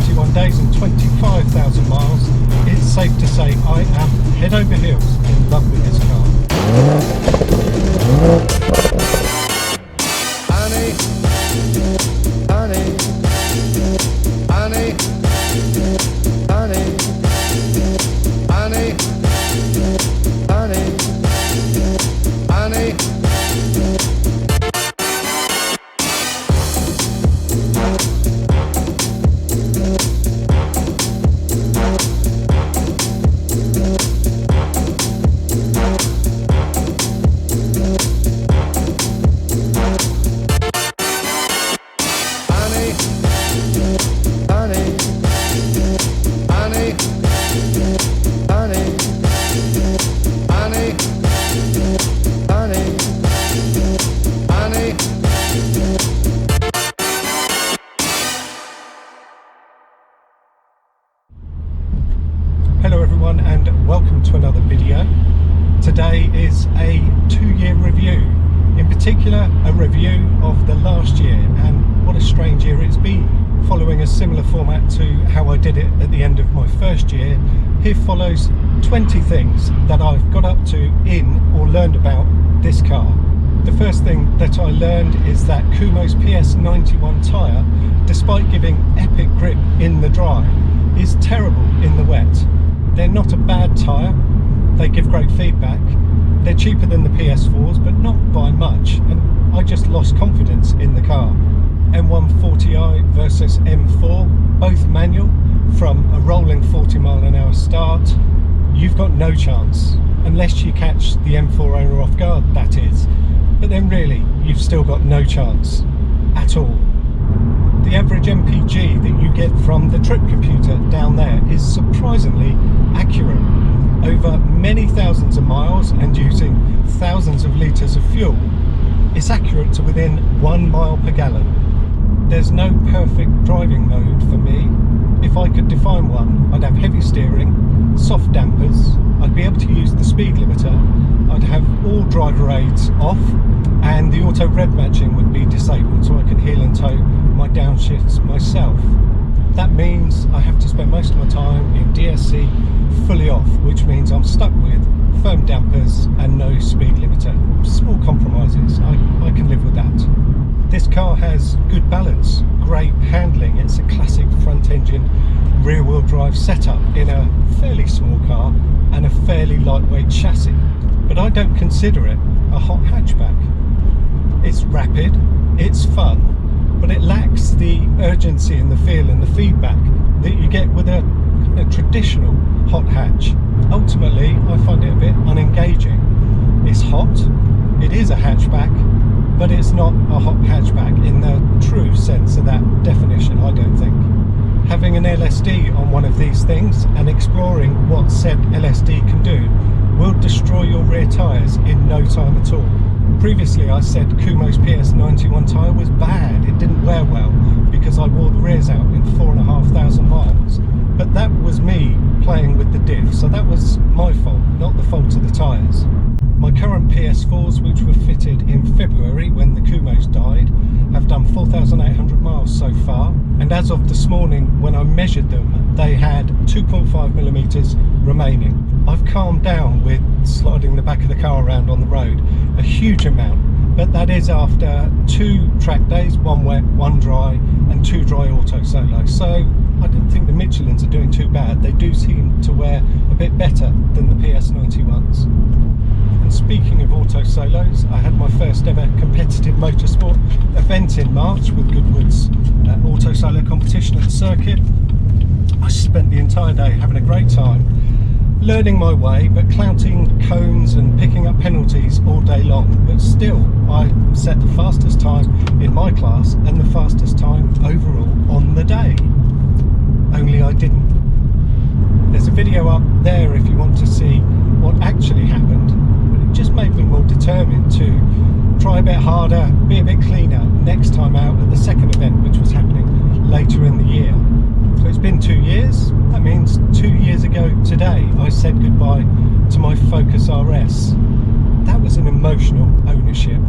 31 days and 25,000 miles, it's safe to say I am head over heels in love with this car. Annie, Annie, Annie, Annie, Annie, Annie, Annie. Hello everyone and welcome to another video. Today is a 2-year review, in particular a review of the last year, and what a strange year it's been. Following a similar format to how I did it at the end of my first year, here follows 20 things that I've got up to in or learned about this car. The first thing that I learned is that Kumho's PS91 tyre, despite giving epic grip in the dry, is terrible in the wet. They're not a bad tyre, they give great feedback, they're cheaper than the PS4s but not by much, and I just lost confidence in the car. M140i versus M4, both manual, from a rolling 40-mile-an-hour start. You've got no chance, unless you catch the M4 owner off guard, that is. But then really, you've still got no chance at all. The average MPG that you get from the trip computer down there is surprisingly accurate. Over many thousands of miles and using thousands of litres of fuel, it's accurate to within 1 mile per gallon. There's no perfect driving mode for me. If I could define one, I'd have heavy steering, soft dampers, I'd be able to use the speed limiter, I'd have all driver aids off, and the auto rev matching would be disabled so I can heel and toe my downshifts myself. That means I have to spend most of my time in DSC fully off, which means I'm stuck with firm dampers and no speed limiter. Small compromises, I can live with that. This car has good balance, great handling. It's a classic front engine rear wheel drive setup in a fairly small car and a fairly lightweight chassis, but I don't consider it a hot hatchback. It's rapid, it's fun, but it lacks the urgency and the feel and the feedback that you get with a traditional hot hatch. Ultimately, I find it a bit unengaging. It's hot, it is a hatchback, but it's not a hot hatchback in the true sense of that definition, I don't think. Having an LSD on one of these things and exploring what said LSD can do will destroy your rear tyres in no time at all. Previously I said Kumho's PS91 tyre was bad, it didn't wear well because I wore the rears out in 4,500 miles. But that was me playing with the diff, so that was my fault, not the fault of the tyres. My current PS4s, which were fitted in February when the Kumhos died, have done 4,800 miles so far, and as of this morning when I measured them, they had 2.5mm remaining. I've calmed down with sliding the back of the car around on the road a huge amount, but that is after 2 track days, 1 wet, 1 dry, and 2 dry Autosolo. So I don't think the Michelins are doing too bad. They do seem to wear a bit better than the PS91s. And speaking of Autosolos, I had my first ever competitive motorsport event in March with Goodwood's Autosolo competition at the circuit. I spent the entire day having a great time, learning my way, but clouting cones and picking up penalties all day long. But still, I set the fastest time in my class and the fastest time overall on the day. Only I didn't. There's a video up there if you want to see what actually happened, but it just made me more determined to try a bit harder, be a bit cleaner next time out at the second event, which was happening later in the year. So it's been 2 years. That means 2 years ago today I said goodbye to my Focus RS. That was an emotional ownership,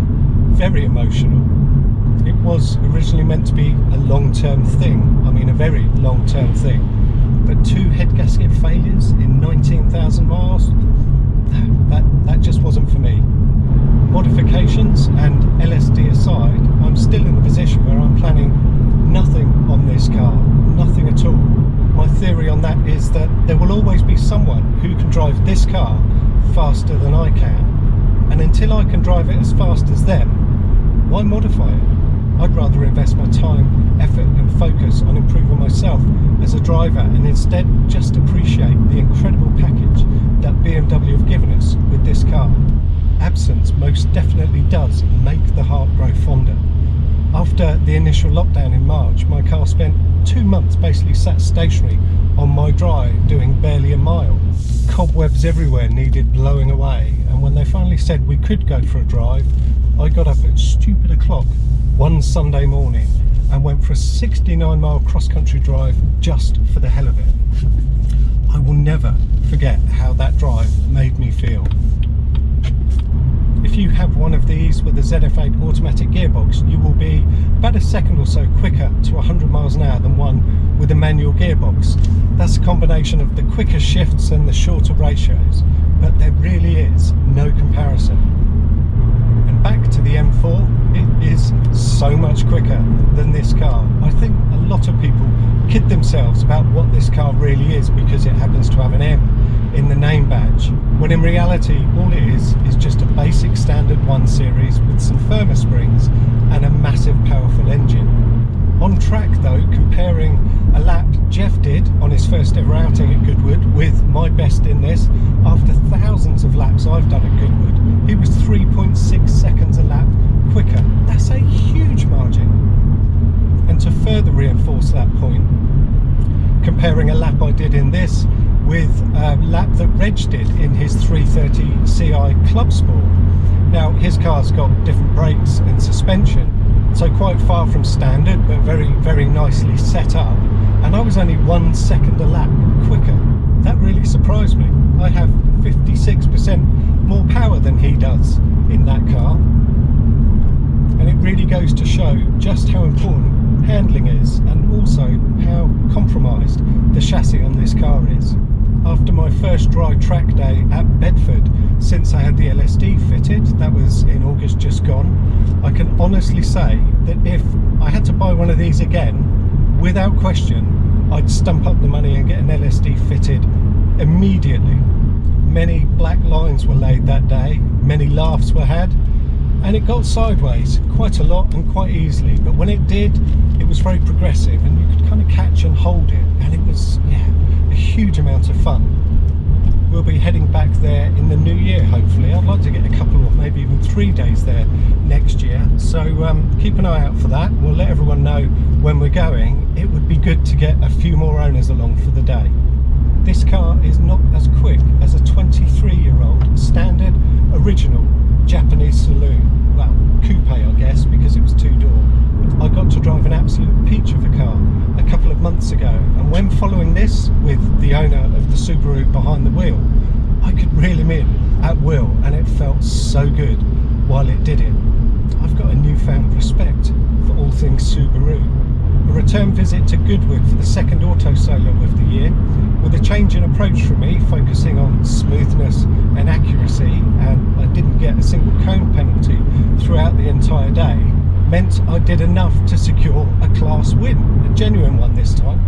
very emotional. It was originally meant to be a long-term thing, I mean a very long-term thing, but 2 head gasket failures in 19,000 miles, that just wasn't for me. Modifications and LSD aside, I'm still in the position where I'm planning nothing on this car, nothing at all. My theory on that is that there will always be someone who can drive this car faster than I can, and until I can drive it as fast as them, why modify it? I'd rather invest my time, effort and focus on improving myself as a driver, and instead just appreciate the incredible package that BMW have given us with this car. Absence most definitely does make the heart grow fonder. After the initial lockdown in March, my car spent 2 months basically sat stationary on my drive doing barely a mile. Cobwebs everywhere needed blowing away, and when they finally said we could go for a drive, I got up at stupid o'clock one Sunday morning and went for a 69-mile cross-country drive just for the hell of it. I will never forget how that drive made me feel. If you have one of these with a ZF8 automatic gearbox, you will be about a second or so quicker to 100 miles an hour than one with a manual gearbox. That's a combination of the quicker shifts and the shorter ratios, but there really is no comparison. And back to the M4, it is so much quicker than this car. I think a lot of people kid themselves about what this car really is because it happens to have an M in the name badge, when in reality all it is just a basic standard 1 series with some firmer springs and a massive powerful engine. On track though, comparing a lap Jeff did on his first ever outing at Goodwood with my best in this, after thousands of laps I've done at Goodwood, he was 3.6 seconds a lap quicker. That's a huge margin. And to further reinforce that point, comparing a lap I did in this with a lap that Reg did in his 330 CI Clubsport. Now his car's got different brakes and suspension, so quite far from standard, but very nicely set up, and I was only 1 second a lap quicker. That really surprised me. I have 56% more power than he does in that car, and it really goes to show just how important handling is, and also how compromised the chassis on this car is. After my first dry track day at Bedford, since I had the LSD fitted, that was in August just gone, I can honestly say that if I had to buy one of these again, without question, I'd stump up the money and get an LSD fitted immediately. Many black lines were laid that day, many laughs were had, and it got sideways quite a lot and quite easily, but when it did, it was very progressive and you could kind of catch and hold it, and it was, yeah, a huge amount of fun. We'll be heading back there in the new year, hopefully. I'd like to get a couple or maybe even 3 days there next year, so keep an eye out for that. We'll let everyone know when we're going. It would be good to get a few more owners along for the day. This car is not as quick as a 23-year-old standard original Japanese saloon, well, coupe I guess, because it was 2-door. I got to drive an absolute peach of a car a couple of months ago, and when following this with the owner of the Subaru behind the wheel, I could reel him in at will, and it felt so good while it did it. I've got a newfound respect for all things Subaru. A return visit to Goodwood for the second Autosolo of the year, with a change in approach from me, focusing on smoothness and accuracy, and I didn't get a single cone penalty throughout the entire day, meant I did enough to secure a class win, a genuine one this time,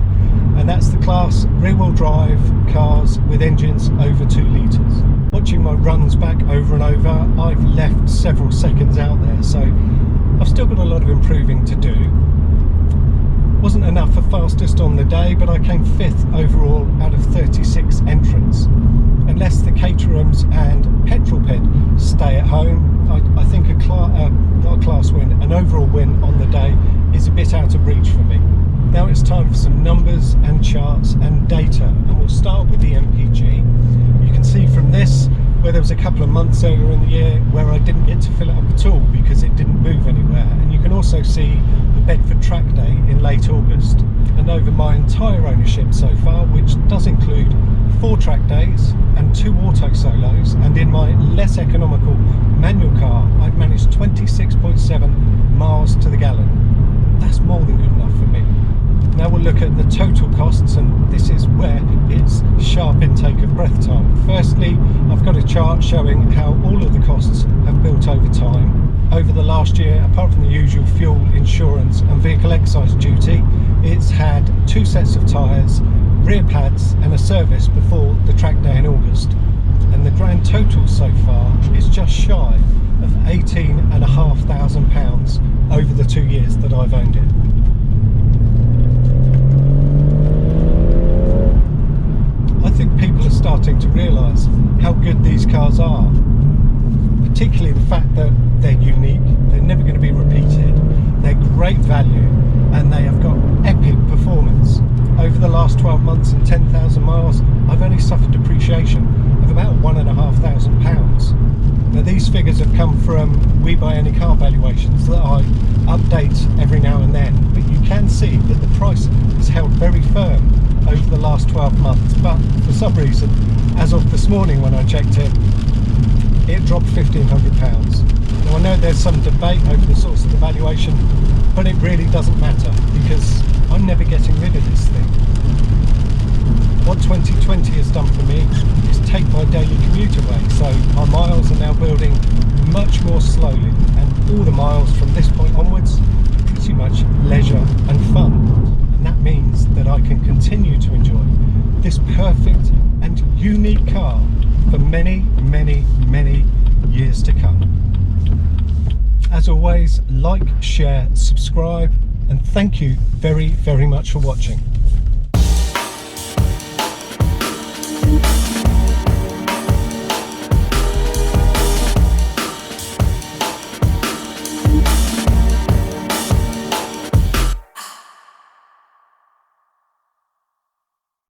and that's the class rear-wheel drive cars with engines over 2 litres. Watching my runs back over and over, I've left several seconds out there, so I've still got a lot of improving to do. Wasn't enough for fastest on the day, but I came 5th overall out of 36 entrants. Unless the Caterhams and Petrolped stay at home, I think not a class win, an overall win on the day is a bit out of reach for me. Now it's time for some numbers and charts and data, and we'll start with the MPG. You can see from this where there was a couple of months earlier in the year where I didn't get to fill it up at all because it didn't move anywhere, and you can also see the Bedford track day in late August. And over my entire ownership so far, which does include 4 track days and 2 Autosolos, and in my less economical manual car, I've managed 26.7 miles to the gallon. costs, and this is where it's sharp intake of breath time. Firstly, I've got a chart showing how all of the costs have built over time. Over the last year, apart from the usual fuel, insurance and vehicle excise duty, it's had 2 sets of tyres, rear pads and a service before the track day in August. And the grand total so far is just shy of £18,500 over the 2 years that I've owned it. I think people are starting to realise how good these cars are, particularly the fact that they're unique, they're never going to be repeated, they're great value, and they have got epic performance. Over the last 12 months and 10,000 miles, I've only suffered depreciation of about £1,500. Now these figures have come from We Buy Any Car valuations that I update every now and then, but you can see that the price is held very firm over the last 12 months, but for some reason, as of this morning when I checked it dropped £1,500. Now I know there's some debate over the source of the valuation, but it really doesn't matter because I'm never getting rid of this thing. What 2020 has done for me is take my daily commute away, so my miles are now building much more slowly, and all the miles from this point onwards are pretty much leisure and fun, and that means that I can continue to enjoy this perfect and unique car for many, many, many years to come. As always, like, share, subscribe, and thank you very, very much for watching.